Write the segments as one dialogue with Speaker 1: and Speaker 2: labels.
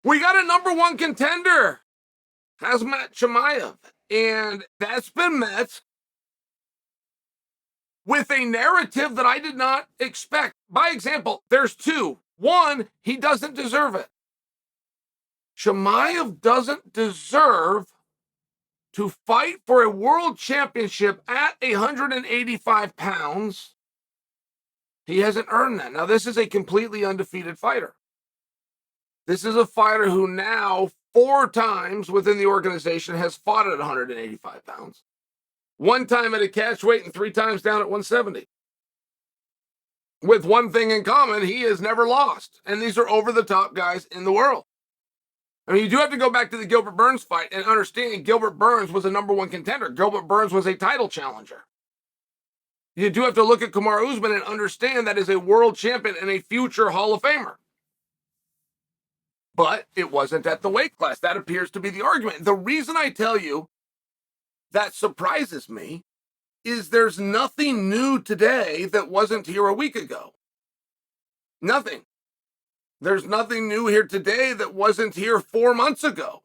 Speaker 1: We got a number one contender, Khamzat Chimaev, and that's been met with a narrative that I did not expect. By example, there's two. One, he doesn't deserve it. Chimaev doesn't deserve to fight for a world championship at 185 pounds. He hasn't earned that. Now, this is a completely undefeated fighter. This is a fighter who now 4 times within the organization has fought at 185 pounds. 1 time at a catch weight and 3 times down at 170. With one thing in common, he has never lost. And these are over-the-top guys in the world. I mean, you do have to go back to the Gilbert Burns fight and understand Gilbert Burns was a number one contender. Gilbert Burns was a title challenger. You do have to look at Kamaru Usman and understand that is a world champion and a future Hall of Famer. But it wasn't at the weight class. That appears to be the argument. The reason I tell you that surprises me is there's nothing new today that wasn't here a week ago. Nothing. There's nothing new here today that wasn't here 4 months ago.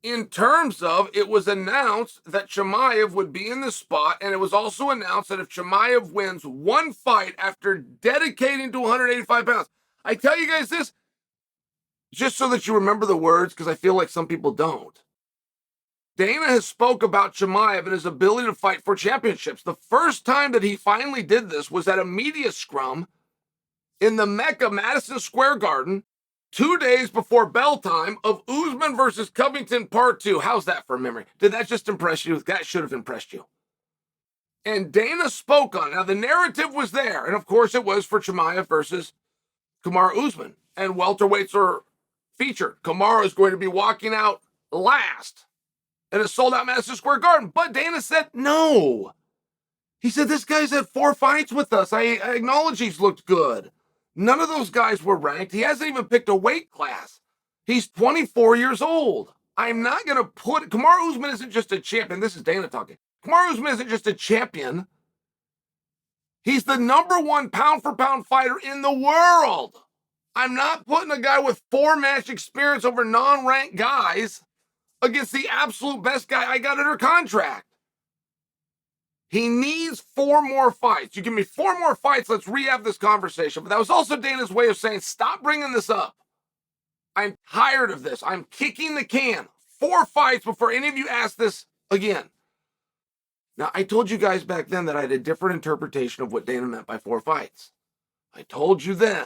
Speaker 1: In terms of, it was announced that Chimaev would be in the spot, and it was also announced that if Chimaev wins one fight after dedicating to 185 pounds, I tell you guys this, just so that you remember the words, because I feel like some people don't. Dana has spoke about Chimaev and his ability to fight for championships. The first time that he finally did this was at a media scrum in the Mecca, Madison Square Garden, 2 days before bell time of Usman versus Covington Part 2. How's that for memory? Did that just impress you? That should have impressed you. And Dana spoke on it. Now, the narrative was there, and of course it was for Chimaev versus Kamaru Usman. And welterweights are featured. Kamaru is going to be walking out last in a sold-out Madison Square Garden. But Dana said no. He said, this guy's had 4 fights with us. I acknowledge he's looked good. None of those guys were ranked. He hasn't even picked a weight class. He's 24 years old. I'm not going to put... Kamaru Usman isn't just a champion. This is Dana talking. Kamaru Usman isn't just a champion. He's the number 1 pound-for-pound fighter in the world. I'm not putting a guy with 4-match experience over non-ranked guys against the absolute best guy I got under contract. He needs 4 more fights. You give me 4 more fights, let's re-have this conversation. But that was also Dana's way of saying, stop bringing this up. I'm tired of this. I'm kicking the can. 4 fights before any of you ask this again. Now, I told you guys back then that I had a different interpretation of what Dana meant by 4 fights. I told you then.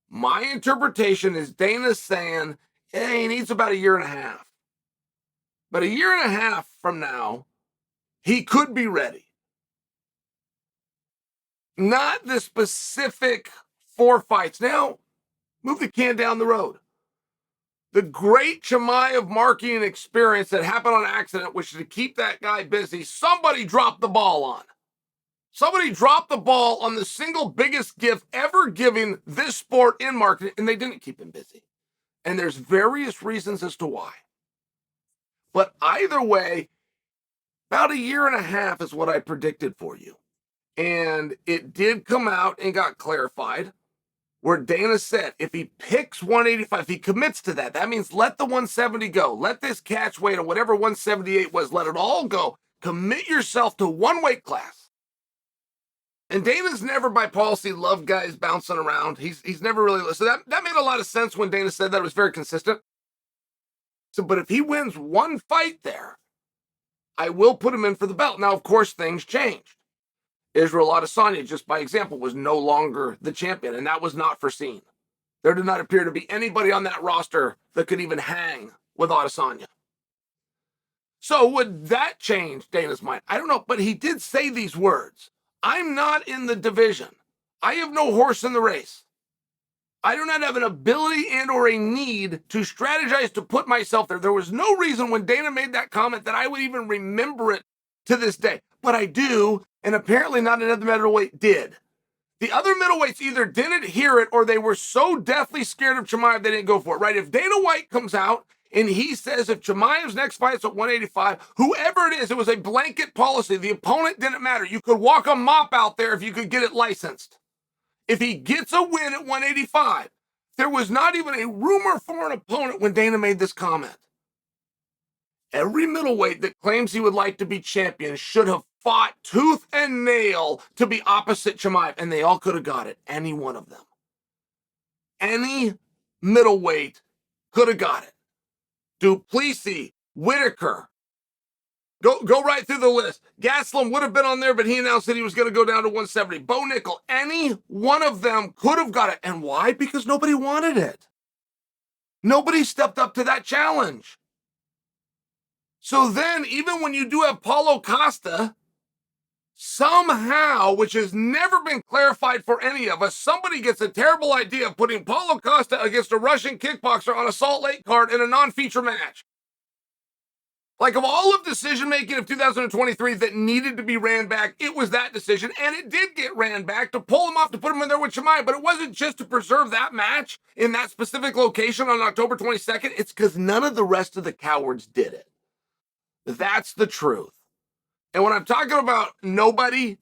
Speaker 1: My interpretation is Dana saying, hey, he needs about 1.5 years. But 1.5 years from now, he could be ready. Not the specific 4 fights. Now, move the can down the road. The great Chimaev marketing experience that happened on accident, which is to keep that guy busy, somebody dropped the ball on. Somebody dropped the ball on the single biggest gift ever given this sport in marketing, and they didn't keep him busy. And there's various reasons as to why. But either way, about 1.5 years is what I predicted for you. And it did come out and got clarified where Dana said, if he picks 185, if he commits to that, that means let the 170 go. Let this catch weight or whatever 178 was, let it all go. Commit yourself to 1 weight class. And Dana's never by policy loved guys bouncing around. He's never really, so that made a lot of sense when Dana said that. It was very consistent. So, but if he wins 1 fight there, I will put him in for the belt. Now, of course, things changed. Israel Adesanya, just by example, was no longer the champion, and that was not foreseen. There did not appear to be anybody on that roster that could even hang with Adesanya. So would that change Dana's mind? I don't know, but he did say these words. I'm not in the division. I have no horse in the race. I do not have an ability and or a need to strategize to put myself there. There was no reason when Dana made that comment that I would even remember it to this day. But I do, and apparently not another middleweight did. The other middleweights either didn't hear it or they were so deathly scared of Chimaev they didn't go for it, right? If Dana White comes out and he says if Chimaev's next fight's at 185, whoever it is, it was a blanket policy. The opponent didn't matter. You could walk a mop out there if you could get it licensed. If he gets a win at 185, There was not even a rumor for an opponent when Dana made this comment. Every middleweight that claims he would like to be champion should have fought tooth and nail to be opposite Chimaev, and they all could have got it, any one of them. Any middleweight could have got it. Duplessis, Whitaker, go right through the list. Gastelum would have been on there, but he announced that he was going to go down to 170. Bo Nickel, any one of them could have got it. And why? Because nobody wanted it. Nobody stepped up to that challenge. So then, even when you do have Paulo Costa, somehow, which has never been clarified for any of us, somebody gets a terrible idea of putting Paulo Costa against a Russian kickboxer on a Salt Lake card in a non-feature match. Like, of all of decision-making of 2023 that needed to be ran back, it was that decision, and it did get ran back to pull him off, to put him in there with Chimaev, but it wasn't just to preserve that match in that specific location on October 22nd. It's because none of the rest of the cowards did it. That's the truth. And when I'm talking about nobody,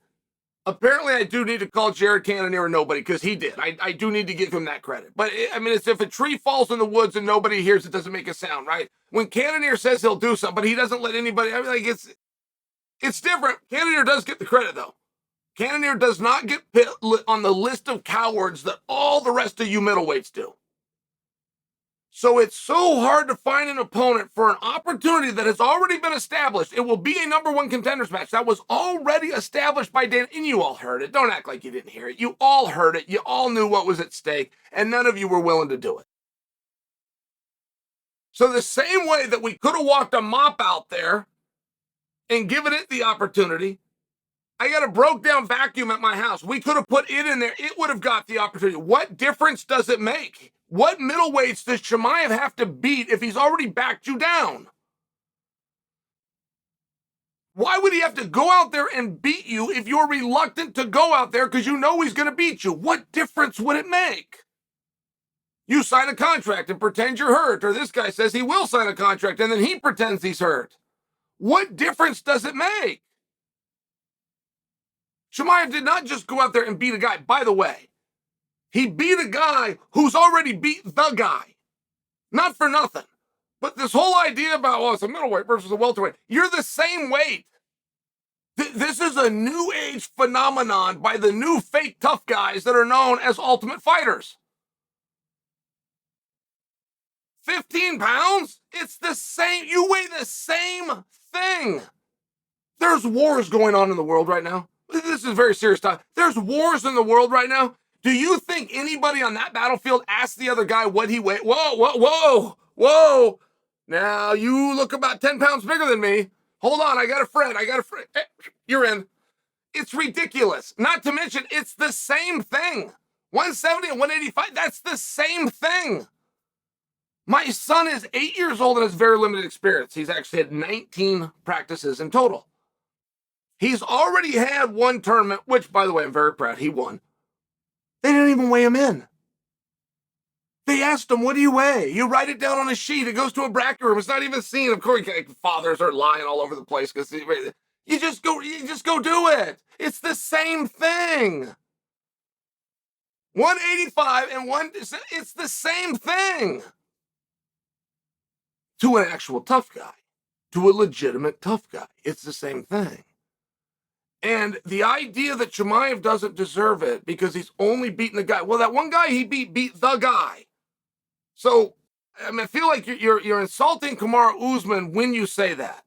Speaker 1: apparently I do need to call Jared Cannonier a nobody, because he did. I do need to give him that credit. But, it's if a tree falls in the woods and nobody hears it, doesn't make a sound, right? When Cannonier says he'll do something, but he doesn't let anybody, it's different. Cannonier does get the credit, though. Cannonier does not get on the list of cowards that all the rest of you middleweights do. So it's so hard to find an opponent for an opportunity that has already been established. It will be a number one contenders match that was already established by Dan, and you all heard it. Don't act like you didn't hear it. You all heard it. You all knew what was at stake, and none of you were willing to do it. So the same way that we could have walked a mop out there and given it the opportunity, I got a broke down vacuum at my house. We could have put it in there. It would have got the opportunity. What difference does it make? What middleweights does Chimaev have to beat if he's already backed you down? Why would he have to go out there and beat you if you're reluctant to go out there because you know he's going to beat you? What difference would it make? You sign a contract and pretend you're hurt, or this guy says he will sign a contract and then he pretends he's hurt. What difference does it make? Chimaev did not just go out there and beat a guy. By the way, he beat a guy who's already beat the guy. Not for nothing. But this whole idea about, it's a middleweight versus a welterweight. You're the same weight. This is a new age phenomenon by the new fake tough guys that are known as Ultimate Fighters. 15 pounds? It's the same. You weigh the same thing. There's wars going on in the world right now. This is very serious stuff. There's wars in the world right now. Do you think anybody on that battlefield asked the other guy what he weighed? Whoa. Now, you look about 10 pounds bigger than me. Hold on, I got a friend. Hey, you're in. It's ridiculous. Not to mention, it's the same thing. 170 and 185, that's the same thing. My son is 8 years old and has very limited experience. He's actually had 19 practices in total. He's already had one tournament, which, by the way, I'm very proud, he won. They didn't even weigh him in. They asked him, what do you weigh? You write it down on a sheet. It goes to a bracket room. It's not even seen. Of course, fathers are lying all over the place because you just go do it. It's the same thing. 185 and it's the same thing. To an actual tough guy, to a legitimate tough guy, it's the same thing. And the idea that Chimaev doesn't deserve it because he's only beaten the guy. Well, that one guy he beat the guy. So, I feel like you're insulting Kamaru Usman when you say that.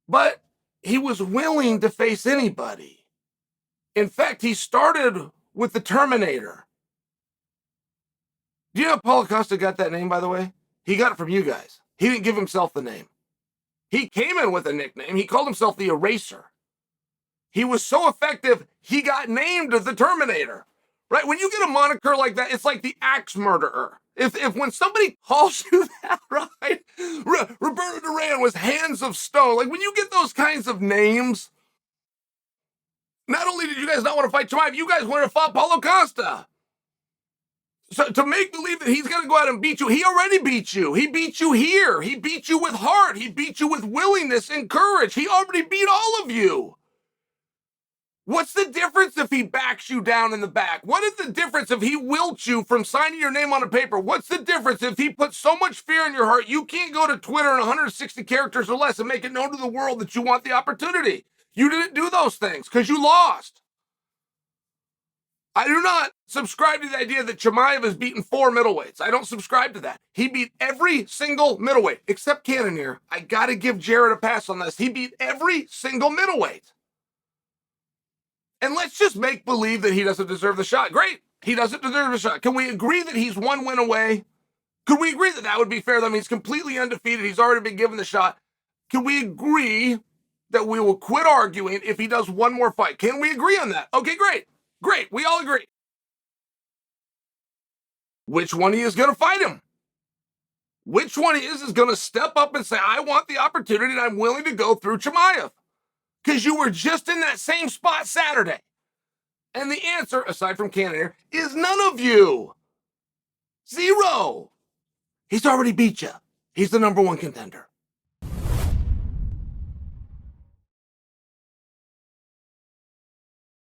Speaker 1: But he was willing to face anybody. In fact, he started with the Terminator. Do you know Paulo Costa got that name, by the way? He got it from you guys. He didn't give himself the name. He came in with a nickname. He called himself the Eraser. He was so effective, he got named as the Terminator, right? When you get a moniker like that, it's like the axe murderer. If when somebody calls you that, right? Roberto Duran was Hands of Stone. Like when you get those kinds of names, not only did you guys not want to fight Chimaev, you guys wanted to fight Paulo Costa. So to make believe that he's going to go out and beat you, he already beat you. He beat you here. He beat you with heart. He beat you with willingness and courage. He already beat all of you. What's the difference if he backs you down in the back? What is the difference if he wilts you from signing your name on a paper? What's the difference if he puts so much fear in your heart you can't go to Twitter in 160 characters or less and make it known to the world that you want the opportunity? You didn't do those things because you lost. I do not subscribe to the idea that Chimaev has beaten 4 middleweights. I don't subscribe to that. He beat every single middleweight, except Cannonier. I got to give Jared a pass on this. He beat every single middleweight. And let's just make believe that he doesn't deserve the shot. Great. He doesn't deserve the shot. Can we agree that he's 1 win away? Could we agree that that would be fair? I mean, he's completely undefeated. He's already been given the shot. Can we agree that we will quit arguing if he does 1 more fight? Can we agree on that? Okay, great. Great. We all agree. Which one he is going to fight him? Which one he is going to step up and say, I want the opportunity and I'm willing to go through Chimaev? Because you were just in that same spot Saturday. And the answer, aside from Cannonier, is none of you. 0. He's already beat you. He's the #1 contender.